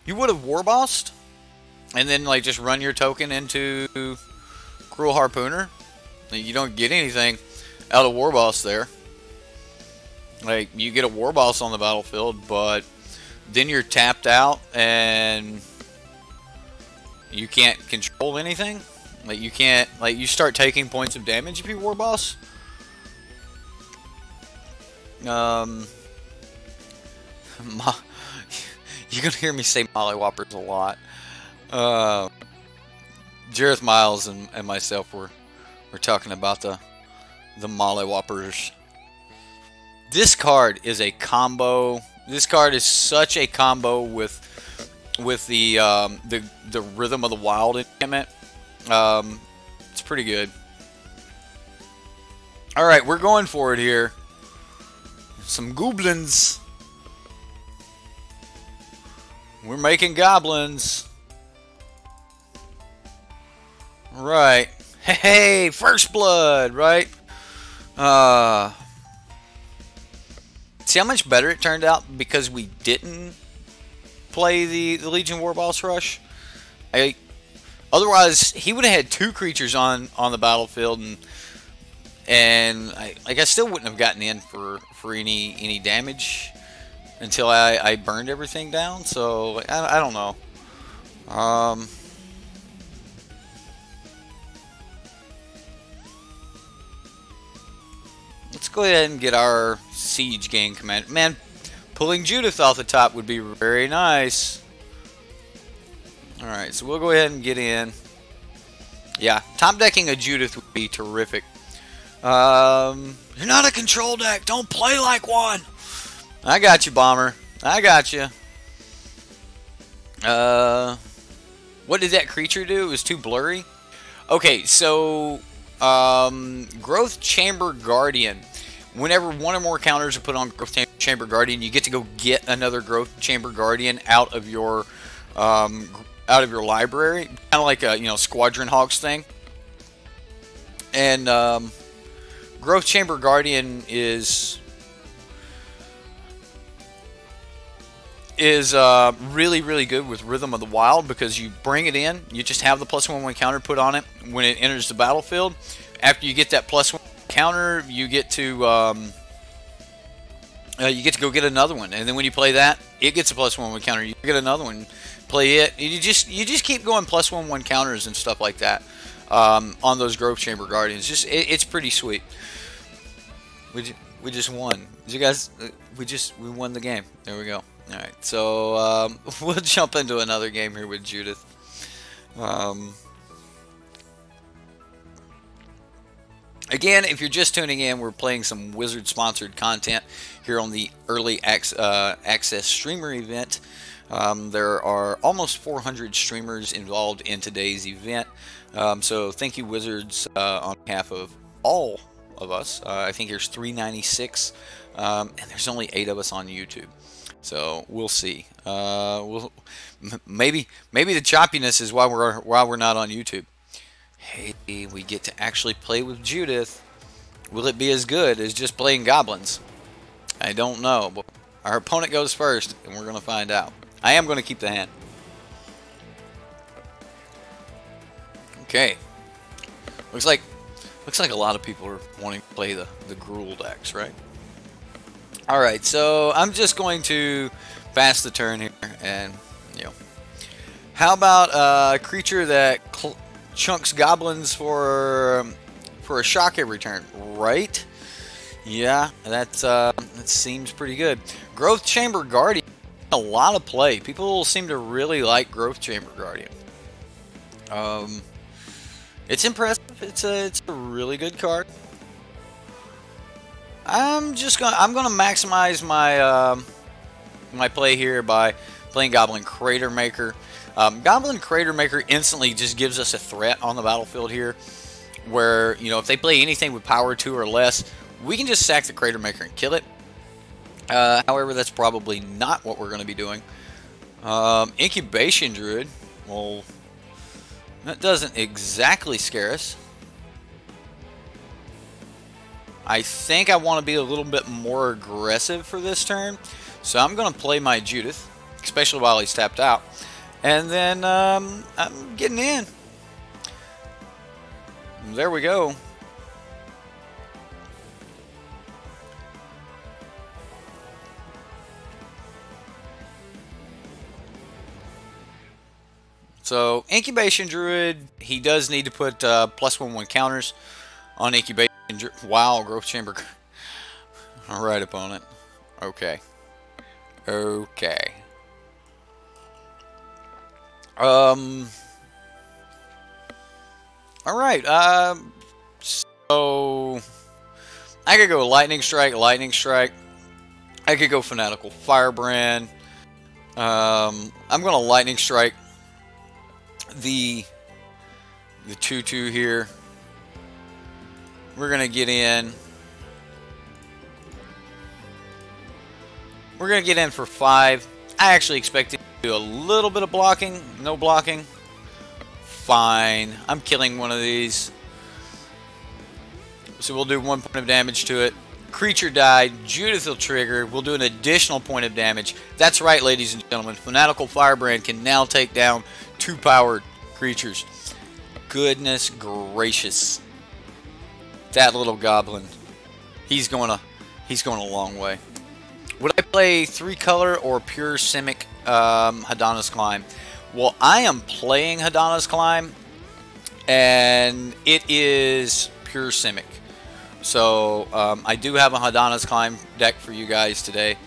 You would have War Bossed and then like just run your token into Gruul Harpooner. You don't get anything out of War Boss there. Like, you get a War Boss on the battlefield, but then you're tapped out and you can't control anything. Like, you can't, like, you start taking points of damage if you War Boss. Um, you're gonna hear me say mollywhoppers a lot. Judith, Miles, and myself were talking about the mollywhoppers. This card is a combo. This card is such a combo with the Rhythm of the Wild enchantment. It's pretty good. All right, we're going for it here. Some goblins. We're making goblins. Right. Hey, first blood, right? See how much better it turned out because we didn't play the Legion War Boss Rush? Otherwise, he would have had 2 creatures on the battlefield, and I still wouldn't have gotten in for any damage until I burned everything down. So I don't know. Let's go ahead and get our Siege Gang command. Man, pulling Judith off the top would be very nice. Alright, so we'll go ahead and get in. Yeah, top decking a Judith would be terrific. You're not a control deck. Don't play like one. I got you, Bomber. I got you. What did that creature do? It was too blurry. Okay, so Growth Chamber Guardian. Whenever one or more counters are put on Growth Chamber Guardian, you get to go get another Growth Chamber Guardian out of your library, kind of like a Squadron Hogs thing. And Growth Chamber Guardian is really, really good with Rhythm of the Wild because you bring it in, you just have the +1/+1 counter put on it when it enters the battlefield. After you get that +1 counter, you get to go get another one, and then when you play that, it gets a +1/+1 counter. You get another one, play it. You just keep going +1/+1 counters and stuff like that on those Growth Chamber Guardians. It's pretty sweet. We just won. Did you guys? We won the game. There we go. All right, so we'll jump into another game here with Judith. Again, if you're just tuning in, we're playing some Wizard-sponsored content here on the Early Access Streamer event. There are almost 400 streamers involved in today's event. So thank you, Wizards, on behalf of all of us. I think there's 396, and there's only 8 of us on YouTube. So we'll see. Maybe the choppiness is why we're not on YouTube. Hey, we get to actually play with Judith. Will it be as good as just playing goblins? I don't know, but our opponent goes first, and we're going to find out. I am going to keep the hand. Okay. Looks like a lot of people are wanting to play the Gruul decks, right? All right, so I'm just going to pass the turn here, and how about a creature that chunks goblins for a shock every turn, right? Yeah, that seems pretty good. Growth Chamber Guardian, a lot of play. People seem to really like Growth Chamber Guardian. It's impressive. It's a really good card. I'm gonna maximize my my play here by playing Goblin Crater Maker. Goblin Crater Maker instantly just gives us a threat on the battlefield here, where if they play anything with power 2 or less, we can just sack the Crater Maker and kill it. However, that's probably not what we're going to be doing. Incubation Druid, well, that doesn't exactly scare us. I think I want to be a little bit more aggressive for this turn, so I'm going to play my Judith, especially while he's tapped out, and then I'm getting in. There we go. So Incubation Druid, he does need to put +1/+1 counters on Incubation Druid. Wow, Growth Chamber. Alright, opponent. Okay. Okay. Alright, so I could go Lightning Strike, Lightning Strike. I could go Fanatical Firebrand. I'm gonna Lightning Strike the 2/2 here. We're gonna get in. We're gonna get in for 5. I actually expected to do a little bit of blocking. No blocking. Fine. I'm killing one of these. So we'll do 1 point of damage to it. Creature died. Judith will trigger. We'll do an additional point of damage. That's right, ladies and gentlemen. Fanatical Firebrand can now take down 2 powered creatures. Goodness gracious. That little goblin. He's going a long way. Would I play 3-color or pure Simic Hadana's Climb? Well, I am playing Hadana's Climb, and it is pure Simic. So I do have a Hadana's Climb deck for you guys today.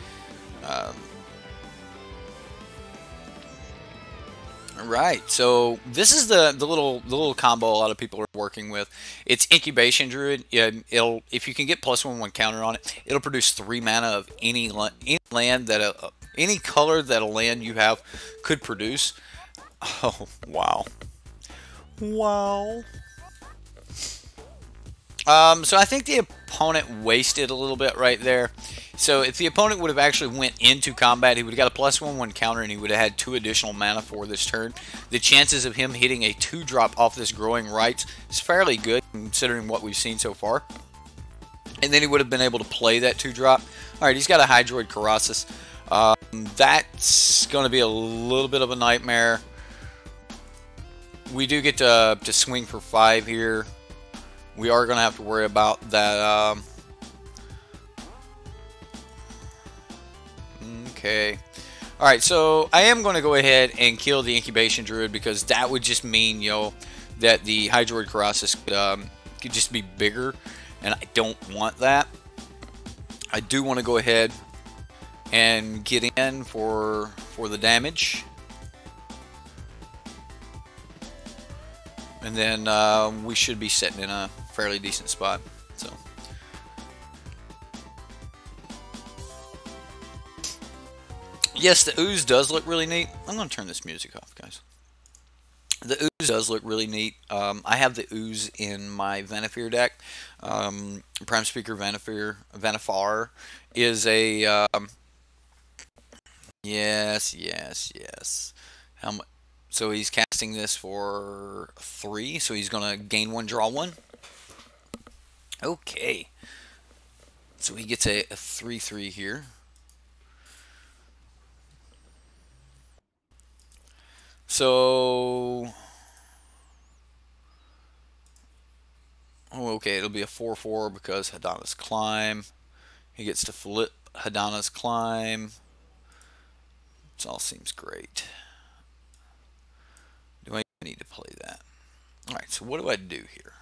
Alright, so this is the little combo a lot of people are working with. It's Incubation Druid. It'll, if you can get +1/+1 counter on it, it'll produce 3 mana of any land that any color that a land you have could produce. Oh wow, wow. So I think the opponent wasted a little bit right there. So if the opponent would have actually went into combat, he would have got a +1/+1 counter, and he would have had 2 additional mana for this turn. The chances of him hitting a 2-drop off this Growing Rites is fairly good, considering what we've seen so far. And then he would have been able to play that 2-drop. Alright, he's got a Hydroid Colossus. That's going to be a little bit of a nightmare. We do get to swing for 5 here. We are going to have to worry about that. Okay. Alright, so I am going to go ahead and kill the Incubation Druid, because that would just mean, that the Hydroid Colossus could just be bigger, and I don't want that. I do want to go ahead and get in for the damage. And then we should be sitting in a fairly decent spot. So yes, the ooze does look really neat. I'm going to turn this music off, guys. The ooze does look really neat. I have the ooze in my Vanifear deck. Prime Speaker Vanifar is a yes. How much? So he's casting this for 3, so he's going to gain 1, draw 1. Okay. So he gets a 3/3 here. So, okay, it'll be a 4/4 because Hadana's Climb. He gets to flip Hadana's Climb. It all seems great. Do I need to play that? Alright, so what do I do here?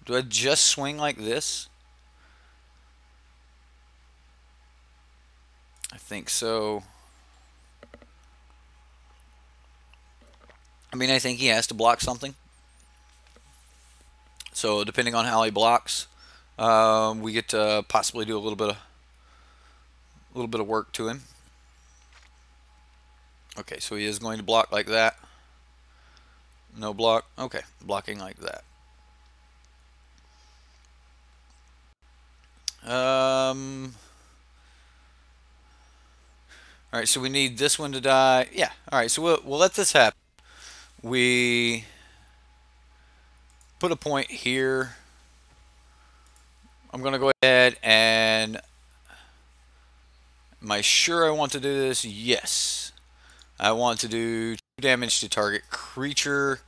Do I just swing like this? I think so. I mean, I think he has to block something. So depending on how he blocks, we get to possibly do a little bit of work to him. Okay, so he is going to block like that. No block. Okay, blocking like that. Alright, so we need this one to die. Yeah, alright, so we'll let this happen. We put a point here. I'm going to go ahead and... Am I sure I want to do this? Yes. I want to do 2 damage to target creature,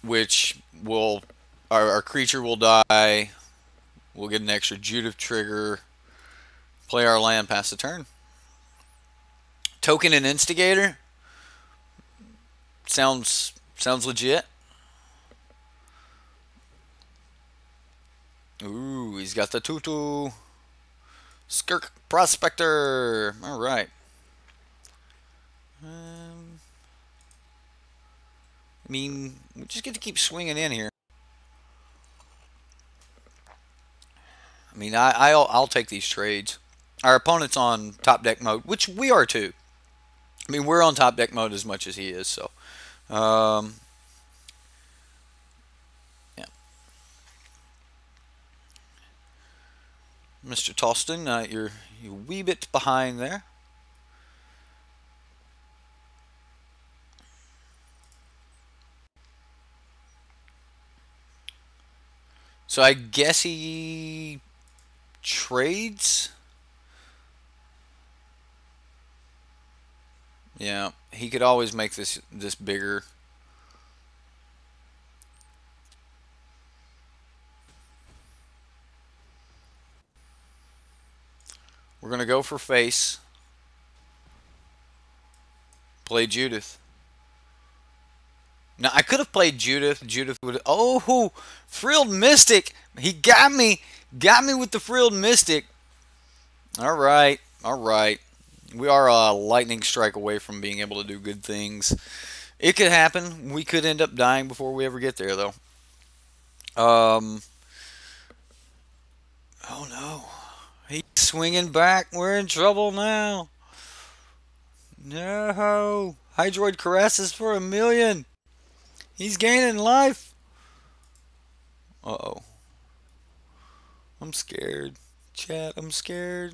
which will... Our creature will die. We'll get an extra Judith trigger. Play our land, pass the turn. Token and Instigator. Sounds legit. Ooh, he's got the tutu. Skirk Prospector. All right. I mean, we just get to keep swinging in here. I mean, I'll take these trades. Our opponent's on top deck mode, which we are too. I mean, we're on top deck mode as much as he is, so. Yeah. Mr. Toston, you're a wee bit behind there. So I guess he trades. Yeah, he could always make this bigger. We're gonna go for face. Play Judith. Now I could have played Judith. Judith would. Oh, Frilled Mystic. He got me. Got me with the Frilled Mystic. All right. All right. We are a lightning strike away from being able to do good things. It could happen. We could end up dying before we ever get there, though. Oh no. He's swinging back. We're in trouble now. No. Hydroid caresses for 1,000,000. He's gaining life. Uh-oh. I'm scared. Chat, I'm scared.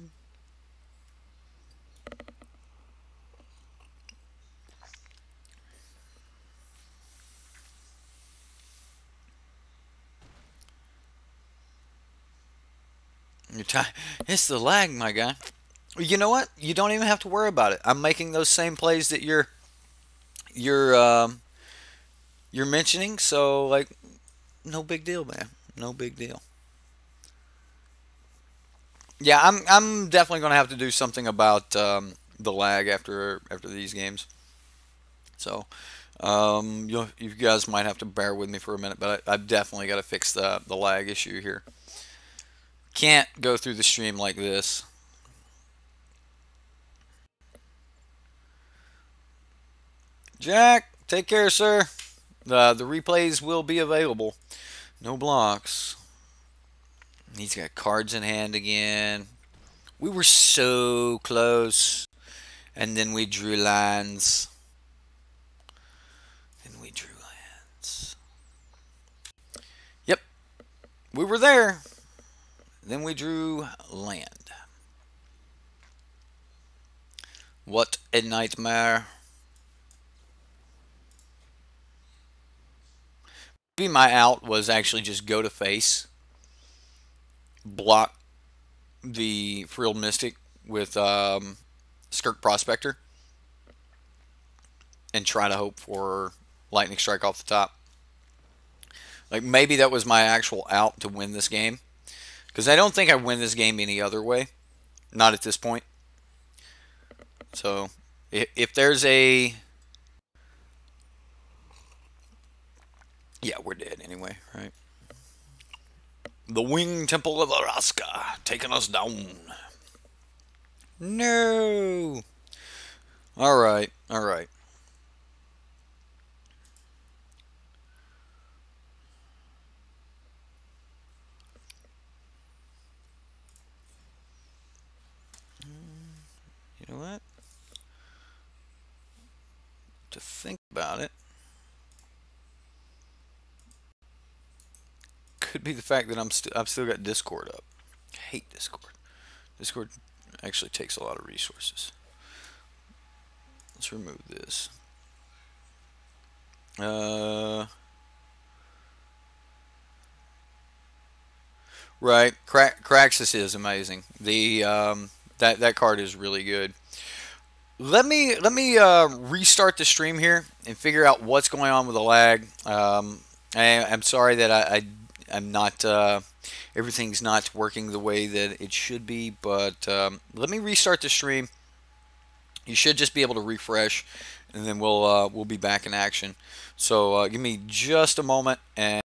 It's the lag, my guy. You know what? You don't even have to worry about it. I'm making those same plays that you're mentioning, so like, no big deal, man. No big deal. Yeah, I'm definitely gonna have to do something about the lag after these games. So you guys might have to bear with me for a minute, but I've definitely got to fix the lag issue here. Can't go through the stream like this. Jack, take care, sir. The replays will be available. No blocks. He's got cards in hand again. We were so close. And then we drew lands. Yep. We were there. Then we drew land. What a nightmare. Maybe my out was actually just go to face. Block the Frilled Mystic with Skirk Prospector. And try to hope for Lightning Strike off the top. Like, maybe that was my actual out to win this game. Because I don't think I win this game any other way. Not at this point. So, if there's a... Yeah, we're dead anyway, right? The Winged Temple of Araska taking us down. No! Alright, alright. You know what? To think about it, could be the fact that I've still got Discord up. I hate Discord. Discord actually takes a lot of resources. Let's remove this. Right, Craxus is amazing. The that card is really good. Let me restart the stream here and figure out what's going on with the lag. I'm sorry that I'm not. Everything's not working the way that it should be. But let me restart the stream. You should just be able to refresh, and then we'll be back in action. So give me just a moment and.